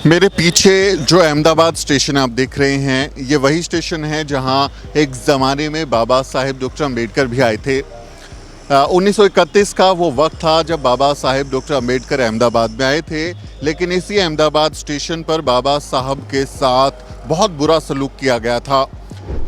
मेरे पीछे जो अहमदाबाद स्टेशन आप देख रहे हैं, ये वही स्टेशन है जहां एक ज़माने में बाबा साहेब डॉक्टर अम्बेडकर भी आए थे। 1931 का वो वक्त था जब बाबा साहेब डॉक्टर अम्बेडकर अहमदाबाद में आए थे। लेकिन इसी अहमदाबाद स्टेशन पर बाबा साहब के साथ बहुत बुरा सलूक किया गया था।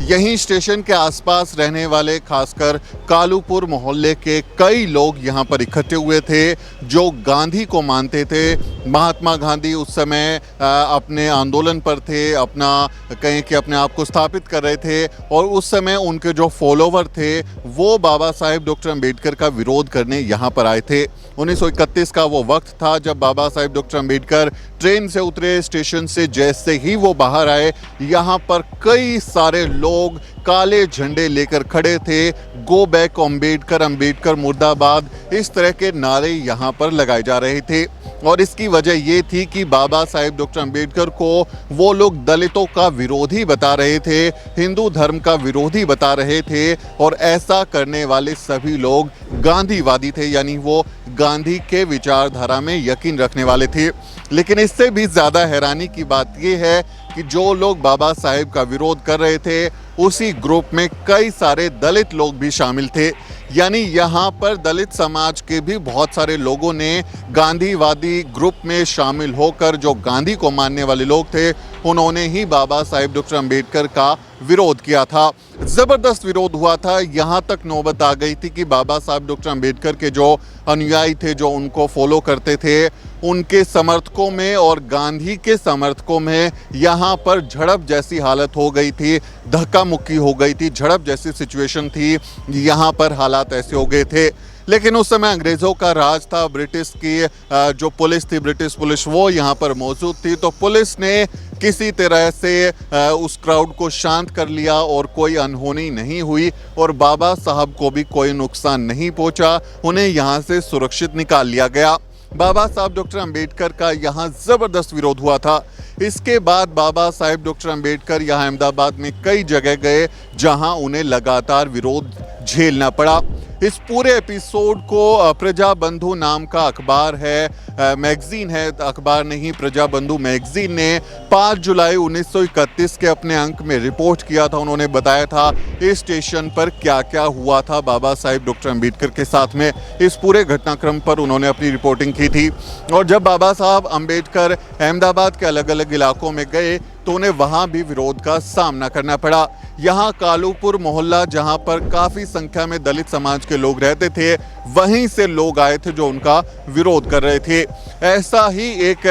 यहीं स्टेशन के आसपास रहने वाले खासकर कालूपुर मोहल्ले के कई लोग यहाँ पर इकट्ठे हुए थे, जो गांधी को मानते थे। महात्मा गांधी उस समय अपने आंदोलन पर थे, अपना कहें कि अपने आप को स्थापित कर रहे थे, और उस समय उनके जो फॉलोवर थे वो बाबा साहेब डॉक्टर अम्बेडकर का विरोध करने यहाँ पर आए थे। 1931 का वो वक्त था जब बाबा साहेब डॉक्टर अम्बेडकर ट्रेन से उतरे। स्टेशन से जैसे ही वो बाहर आए, यहाँ पर कई सारे लोग काले झंडे लेकर खड़े थे। गो बैक अम्बेडकर, अम्बेडकर मुर्दाबाद, इस तरह के नारे यहाँ पर लगाए जा रहे थे। और इसकी वजह ये थी कि बाबा साहेब डॉक्टर अम्बेडकर को वो लोग दलितों का विरोधी बता रहे थे, हिंदू धर्म का विरोधी बता रहे थे, और ऐसा करने वाले सभी लोग गांधीवादी थे, यानी वो गांधी के विचारधारा में यकीन रखने वाले थे। लेकिन इससे भी ज़्यादा हैरानी की बात यह है कि जो लोग बाबा साहेब का विरोध कर रहे थे, उसी ग्रुप में कई सारे दलित लोग भी शामिल थे। यानी यहाँ पर दलित समाज के भी बहुत सारे लोगों ने गांधीवादी ग्रुप में शामिल होकर, जो गांधी को मानने वाले लोग थे, उन्होंने ही बाबा साहेब डॉक्टर अम्बेडकर का विरोध किया था। ज़बरदस्त विरोध हुआ था। यहाँ तक नौबत आ गई थी कि बाबा साहब डॉक्टर अम्बेडकर के जो अनुयायी थे, जो उनको फॉलो करते थे, उनके समर्थकों में और गांधी के समर्थकों में यहाँ पर झड़प जैसी हालत हो गई थी, धक्का मुक्की हो गई थी, झड़प जैसी सिचुएशन थी। यहाँ पर हालात ऐसे हो गए थे। लेकिन उस समय अंग्रेज़ों का राज था, ब्रिटिश की जो पुलिस थी, ब्रिटिश पुलिस, वो यहाँ पर मौजूद थी। तो पुलिस ने किसी तरह से उस क्राउड को शांत कर लिया और कोई अनहोनी नहीं हुई, और बाबा साहब को भी कोई नुकसान नहीं पहुंचा। उन्हें यहाँ से सुरक्षित निकाल लिया गया। बाबा साहब डॉक्टर अम्बेडकर का यहाँ ज़बरदस्त विरोध हुआ था। इसके बाद बाबा साहेब डॉक्टर अम्बेडकर यहाँ अहमदाबाद में कई जगह गए, जहाँ उन्हें लगातार विरोध झेलना पड़ा। इस पूरे एपिसोड को प्रजा बंधु नाम का अखबार है, मैगजीन है, अखबार नहीं, प्रजा बंधु मैगजीन ने 5 जुलाई 1931 के अपने अंक में रिपोर्ट किया था। उन्होंने बताया था इस स्टेशन पर क्या क्या हुआ था बाबा साहेब डॉक्टर अम्बेडकर के साथ में। इस पूरे घटनाक्रम पर उन्होंने अपनी रिपोर्टिंग की थी। और जब बाबा साहब अम्बेडकर अहमदाबाद के अलग अलग इलाकों में गए, तो उन्हें वहाँ भी विरोध का सामना करना पड़ा। यहाँ कालूपुर मोहल्ला, जहाँ पर काफ़ी संख्या में दलित समाज के लोग रहते थे, वहीं से लोग आए थे जो उनका विरोध कर रहे थे। ऐसा ही एक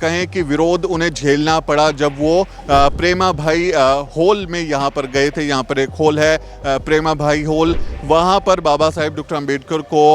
कहें कि विरोध उन्हें झेलना पड़ा जब वो प्रेमा भाई हॉल में यहाँ पर गए थे। यहाँ पर एक हॉल है, प्रेमा भाई हॉल, वहाँ पर बाबा साहेब डॉक्टर अम्बेडकर को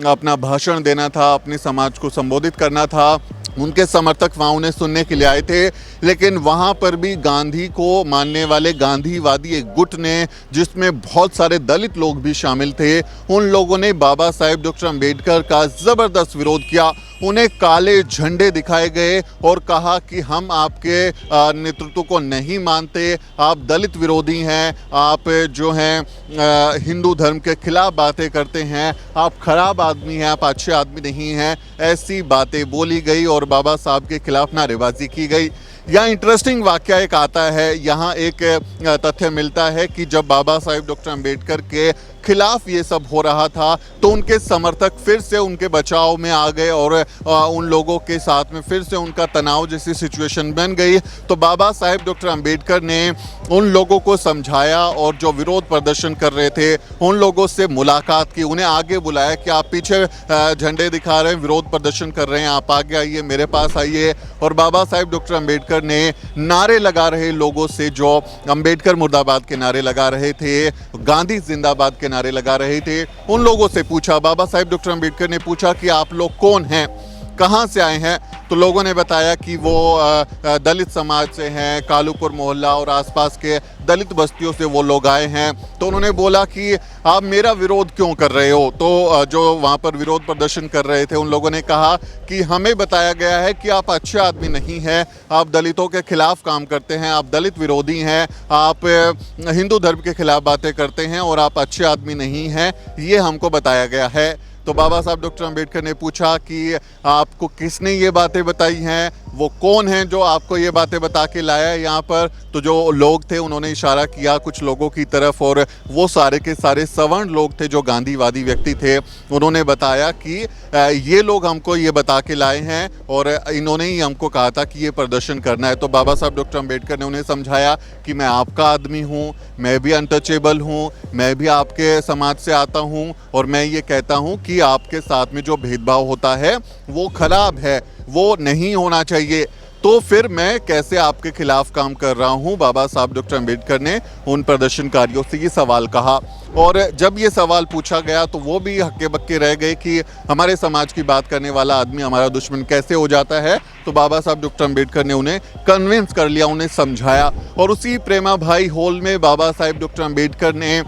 अपना भाषण देना था, अपने समाज को संबोधित करना था। उनके समर्थक वहाँ उन्हें सुनने के लिए आए थे। लेकिन वहाँ पर भी गांधी को मानने वाले गांधीवादी एक गुट ने, जिसमें बहुत सारे दलित लोग भी शामिल थे, उन लोगों ने बाबा साहेब डॉक्टर अम्बेडकर का ज़बरदस्त विरोध किया। उन्हें काले झंडे दिखाए गए और कहा कि हम आपके नेतृत्व को नहीं मानते, आप दलित विरोधी हैं, आप जो हैं हिंदू धर्म के खिलाफ बातें करते हैं, आप खराब आदमी हैं, आप अच्छे आदमी नहीं हैं। ऐसी बातें बोली गई और बाबा साहब के खिलाफ नारेबाजी की गई। यहाँ इंटरेस्टिंग वाकया एक आता है। यहाँ एक तथ्य मिलता है कि जब बाबा साहेब डॉक्टर अम्बेडकर के खिलाफ ये सब हो रहा था, तो उनके समर्थक फिर से उनके बचाव में आ गए और उन लोगों के साथ में फिर से उनका तनाव जैसी सिचुएशन बन गई। तो बाबा साहेब डॉक्टर अम्बेडकर ने उन लोगों को समझाया और जो विरोध प्रदर्शन कर रहे थे उन लोगों से मुलाकात की, उन्हें आगे बुलाया कि आप पीछे झंडे दिखा रहे हैं, विरोध प्रदर्शन कर रहे हैं, आप आगे आइए, मेरे पास आइए। और बाबा साहेब डॉक्टर अम्बेडकर ने नारे लगा रहे लोगों से, जो अम्बेडकर मुर्दाबाद के नारे लगा रहे थे, गांधी जिंदाबाद के नारे लगा रहे थे, उन लोगों से पूछा, बाबा साहेब डॉक्टर अम्बेडकर ने पूछा कि आप लोग कौन हैं, कहाँ से आए हैं। तो लोगों ने बताया कि वो दलित समाज से हैं, कालूपुर मोहल्ला और आसपास के दलित बस्तियों से वो लोग आए हैं। तो उन्होंने बोला कि आप मेरा विरोध क्यों कर रहे हो। तो जो वहाँ पर विरोध प्रदर्शन कर रहे थे उन लोगों ने कहा कि हमें बताया गया है कि आप अच्छे आदमी नहीं हैं, आप दलितों के खिलाफ काम करते हैं, आप दलित विरोधी हैं, आप हिंदू धर्म के खिलाफ बातें करते हैं और आप अच्छे आदमी नहीं हैं, ये हमको बताया गया है। तो बाबा साहब डॉक्टर अम्बेडकर ने पूछा कि आपको किसने ये बातें बताई हैं, वो कौन है जो आपको ये बातें बता के लाया है यहाँ पर। तो जो लोग थे उन्होंने इशारा किया कुछ लोगों की तरफ, और वो सारे के सारे सवर्ण लोग थे जो गांधीवादी व्यक्ति थे। उन्होंने बताया कि ये लोग हमको ये बता के लाए हैं और इन्होंने ही हमको कहा था कि ये प्रदर्शन करना है। तो बाबा साहब डॉक्टर अम्बेडकर ने उन्हें समझाया कि मैं आपका आदमी हूँ, मैं भी अनटचेबल हूँ, मैं भी आपके समाज से आता हूँ, और मैं ये कहता हूँ कि आपके साथ में जो भेदभाव होता है वो खराब है, वो नहीं होना चाहिए। तो फिर मैं कैसे आपके खिलाफ काम कर रहा हूं, बाबा साहब डॉक्टर अम्बेडकर ने उन प्रदर्शनकारियों से ये सवाल कहा। और जब ये सवाल पूछा गया तो वो भी हक्के बक्के रह गए कि हमारे समाज की बात करने वाला आदमी हमारा दुश्मन कैसे हो जाता है। तो बाबा साहब डॉक्टर अम्बेडकर ने उन्हें कन्विंस कर लिया, उन्हें समझाया। और उसी प्रेमा भाई हॉल में बाबा साहब डॉक्टर अम्बेडकर ने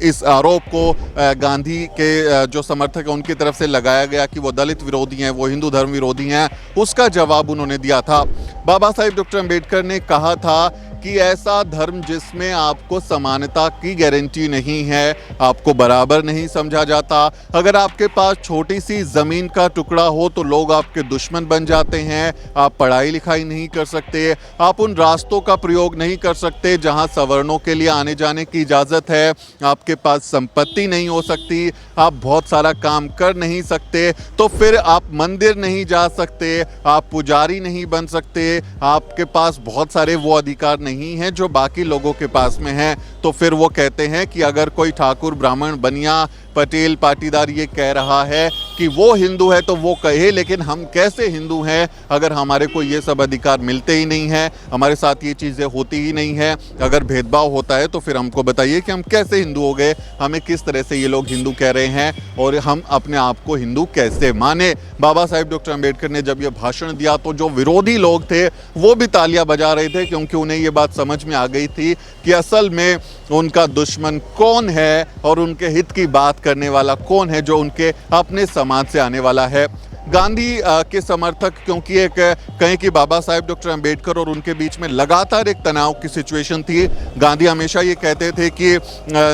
इस आरोप को गांधी के जो समर्थक हैं उनकी तरफ से लगाया गया कि वो दलित विरोधी हैं, वो हिंदू धर्म विरोधी हैं, उसका जवाब उन्होंने दिया था। बाबा साहब डॉक्टर अम्बेडकर ने कहा था कि ऐसा धर्म जिसमें आपको समानता की गारंटी नहीं है, आपको बराबर नहीं समझा जाता, अगर आपके पास छोटी सी ज़मीन का टुकड़ा हो तो लोग आपके दुश्मन बन जाते हैं, आप पढ़ाई लिखाई नहीं कर सकते, आप उन रास्तों का प्रयोग नहीं कर सकते जहां सवर्णों के लिए आने जाने की इजाज़त है, आपके पास संपत्ति नहीं हो सकती, आप बहुत सारा काम कर नहीं सकते, तो फिर आप मंदिर नहीं जा सकते, आप पुजारी नहीं बन सकते, आपके पास बहुत सारे वो अधिकार नहीं हैं जो बाकी लोगों के पास में हैं। तो फिर वो कहते हैं कि अगर कोई ठाकुर ब्राह्मण बनिया पटेल पाटीदार ये कह रहा है कि वो हिंदू है तो वो कहे, लेकिन हम कैसे हिंदू हैं अगर हमारे को ये सब अधिकार मिलते ही नहीं हैं, हमारे साथ ये चीज़ें होती ही नहीं हैं। अगर भेदभाव होता है तो फिर हमको बताइए कि हम कैसे हिंदू हो गए, हमें किस तरह से ये लोग हिंदू कह रहे हैं और हम अपने आप को हिंदू कैसे माने। बाबा साहेब डॉक्टर अम्बेडकर ने जब ये भाषण दिया तो जो विरोधी लोग थे वो भी तालियां बजा रहे थे, क्योंकि उन्हें ये बात समझ में आ गई थी कि असल में उनका दुश्मन कौन है और उनके हित की बात करने वाला कौन है जो उनके अपने समाज से आने वाला है। गांधी के समर्थक, क्योंकि एक कहें कि बाबा साहेब डॉक्टर अम्बेडकर और उनके बीच में लगातार एक तनाव की सिचुएशन थी। गांधी हमेशा ये कहते थे कि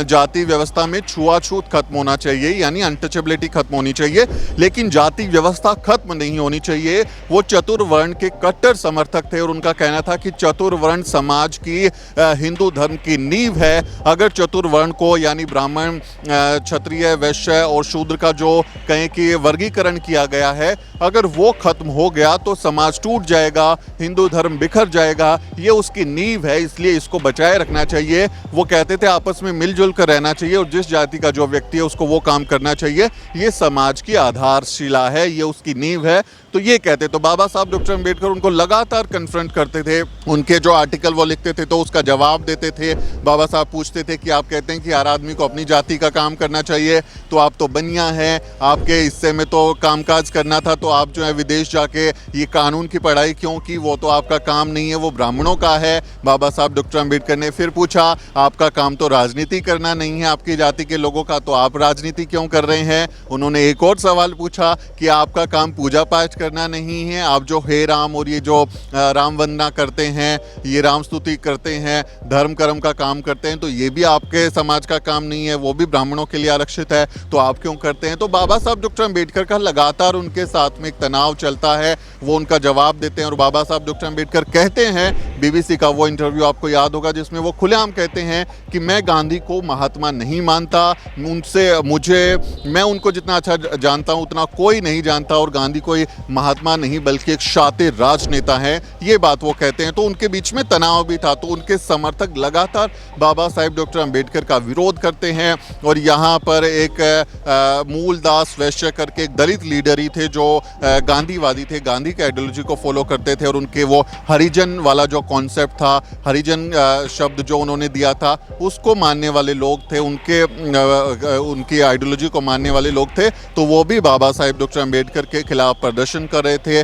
जाति व्यवस्था में छुआछूत खत्म होना चाहिए, यानी अनटचेबिलिटी खत्म होनी चाहिए, लेकिन जाति व्यवस्था खत्म नहीं होनी चाहिए। वो चतुर्वर्ण के कट्टर समर्थक थे और उनका कहना था कि चतुर्वर्ण समाज की हिंदू धर्म की नींव है। अगर चतुर्वर्ण को यानी ब्राह्मण, क्षत्रिय, वैश्य और शूद्र का जो कहें कि वर्गीकरण किया गया है, अगर वो खत्म हो गया तो समाज टूट जाएगा, हिंदू धर्म बिखर जाएगा। ये उसकी नींव है, इसलिए इसको बचाए रखना चाहिए। वो कहते थे आपस में मिलजुल कर रहना चाहिए और जिस जाति का जो व्यक्ति है उसको वो काम करना चाहिए। ये समाज की आधारशिला है, ये उसकी नींव है। तो ये कहते, तो बाबा साहब डॉक्टर अम्बेडकर उनको लगातार कन्फ्रंट करते थे, उनके जो आर्टिकल वो लिखते थे तो उसका जवाब देते थे। बाबा साहब पूछते थे कि आप कहते हैं कि हर आदमी को अपनी जाति का काम करना चाहिए, तो आप तो बनिया हैं, आपके हिस्से में तो कामकाज करना था, तो आप जो है विदेश जाके ये कानून की पढ़ाई क्यों की, वो तो आपका काम नहीं है, वो ब्राह्मणों का है। बाबा साहब डॉक्टर अम्बेडकर ने फिर पूछा, आपका काम तो राजनीति करना नहीं है आपकी जाति के लोगों का, तो आप राजनीति क्यों कर रहे हैं। उन्होंने एक और सवाल पूछा कि आपका काम पूजा पाठ करना नहीं है, आप जो हे राम और ये जो राम वंदना करते हैं, ये राम स्तुति करते हैं, धर्म कर्म का काम करते हैं, तो ये भी आपके समाज का काम नहीं है, वो भी ब्राह्मणों के लिए आरक्षित है, तो आप क्यों करते हैं। तो बाबा साहब डॉक्टर अम्बेडकर का लगातार उनके साथ में एक तनाव चलता है, वो उनका जवाब देते हैं। और बाबा साहब डॉक्टर अम्बेडकर कहते हैं, बीबीसी का वो इंटरव्यू आपको याद होगा जिसमें वो खुलेआम कहते हैं कि मैं गांधी को महात्मा नहीं मानता, मैं उनको जितना अच्छा जानता हूं उतना कोई नहीं जानता, और गांधी कोई महात्मा नहीं बल्कि एक शातिर राजनेता है, ये बात वो कहते हैं। तो उनके बीच में तनाव भी था, तो उनके समर्थक लगातार बाबा साहेब डॉक्टर अम्बेडकर का विरोध करते हैं। और यहाँ पर एक मूलदास वैश्य करके एक दलित लीडर ही थे जो गांधीवादी थे, गांधी के आइडियोलॉजी को फॉलो करते थे, और उनके वो हरिजन वाला जो कॉन्सेप्ट था, हरिजन शब्द जो उन्होंने दिया था उसको मानने वाले लोग थे, उनकी आइडियोलॉजी को मानने वाले लोग थे। तो वो भी बाबा साहेब डॉक्टर अम्बेडकर के खिलाफ प्रदर्शन कर रहे थे,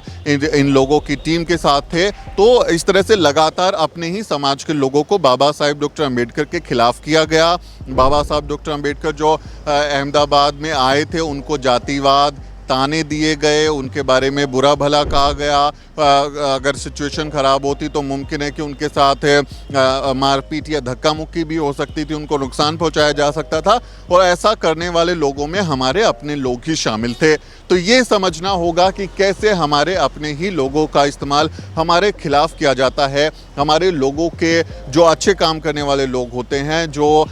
इन लोगों की टीम के साथ थे। तो इस तरह से लगातार अपने ही समाज के लोगों को बाबा साहेब डॉक्टर अम्बेडकर के खिलाफ किया गया। बाबा साहब डॉक्टर अम्बेडकर जो अहमदाबाद में आए थे, उनको जातिवाद, ताने दिए गए, उनके बारे में बुरा भला कहा गया। अगर सिचुएशन ख़राब होती तो मुमकिन है कि उनके साथ मारपीट या धक्का मुक्की भी हो सकती थी, उनको नुकसान पहुंचाया जा सकता था, और ऐसा करने वाले लोगों में हमारे अपने लोग ही शामिल थे। तो ये समझना होगा कि कैसे हमारे अपने ही लोगों का इस्तेमाल हमारे खिलाफ किया जाता है। हमारे लोगों के जो अच्छे काम करने वाले लोग होते हैं, जो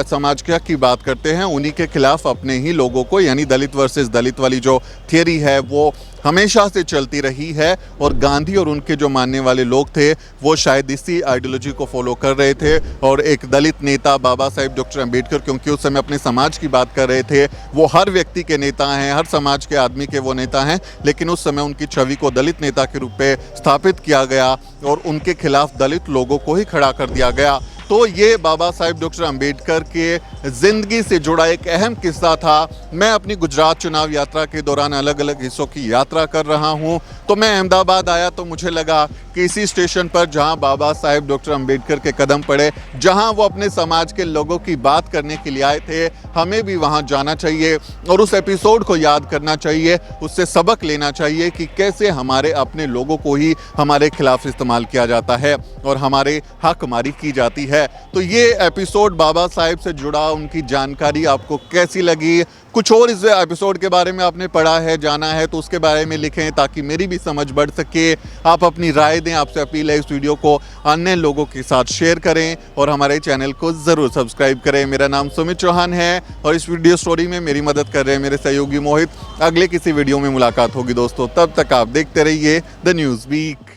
समाज के हक की बात करते हैं, उन्हीं के खिलाफ अपने ही लोगों को, यानी दलित वर्सेस दलित वाली जो थियरी है वो हमेशा से चलती रही है। और गांधी और उनके जो मानने वाले लोग थे वो शायद इसी आइडियोलॉजी को फॉलो कर रहे थे। और एक दलित नेता बाबा साहेब डॉक्टर अंबेडकर, क्योंकि उस समय अपने समाज की बात कर रहे थे, वो हर व्यक्ति के नेता हैं, हर समाज के आदमी के वो नेता हैं, लेकिन उस समय उनकी छवि को दलित नेता के रूप में स्थापित किया गया और उनके खिलाफ दलित लोगों को ही खड़ा कर दिया गया। तो ये बाबा साहेब डॉक्टर अंबेडकर के ज़िंदगी से जुड़ा एक अहम किस्सा था। मैं अपनी गुजरात चुनाव यात्रा के दौरान अलग अलग हिस्सों की यात्रा कर रहा हूँ, तो मैं अहमदाबाद आया तो मुझे लगा कि इसी स्टेशन पर जहाँ बाबा साहेब डॉक्टर अंबेडकर के कदम पड़े, जहाँ वो अपने समाज के लोगों की बात करने के लिए आए थे, हमें भी वहाँ जाना चाहिए और उस एपिसोड को याद करना चाहिए, उससे सबक लेना चाहिए कि कैसे हमारे अपने लोगों को ही हमारे खिलाफ इस्तेमाल किया जाता है और हमारे हकमारी की जाती है। तो ये एपिसोड बाबा साहेब से जुड़ा, उनकी जानकारी आपको कैसी लगी? कुछ और इस एपिसोड के बारे में आपने पढ़ा है, जाना है, तो उसके बारे में लिखें ताकि मेरी भी समझ बढ़ सके। आप अपनी राय दें, आपसे अपील है इस वीडियो को अन्य लोगों के साथ शेयर करें और हमारे चैनल को ज़रूर सब्सक्राइब करें। मेरा नाम सुमित चौहान है और इस वीडियो स्टोरी में मेरी मदद कर रहे हैं मेरे सहयोगी मोहित। अगले किसी वीडियो में मुलाकात होगी दोस्तों, तब तक आप देखते रहिए द न्यूज़ वीक।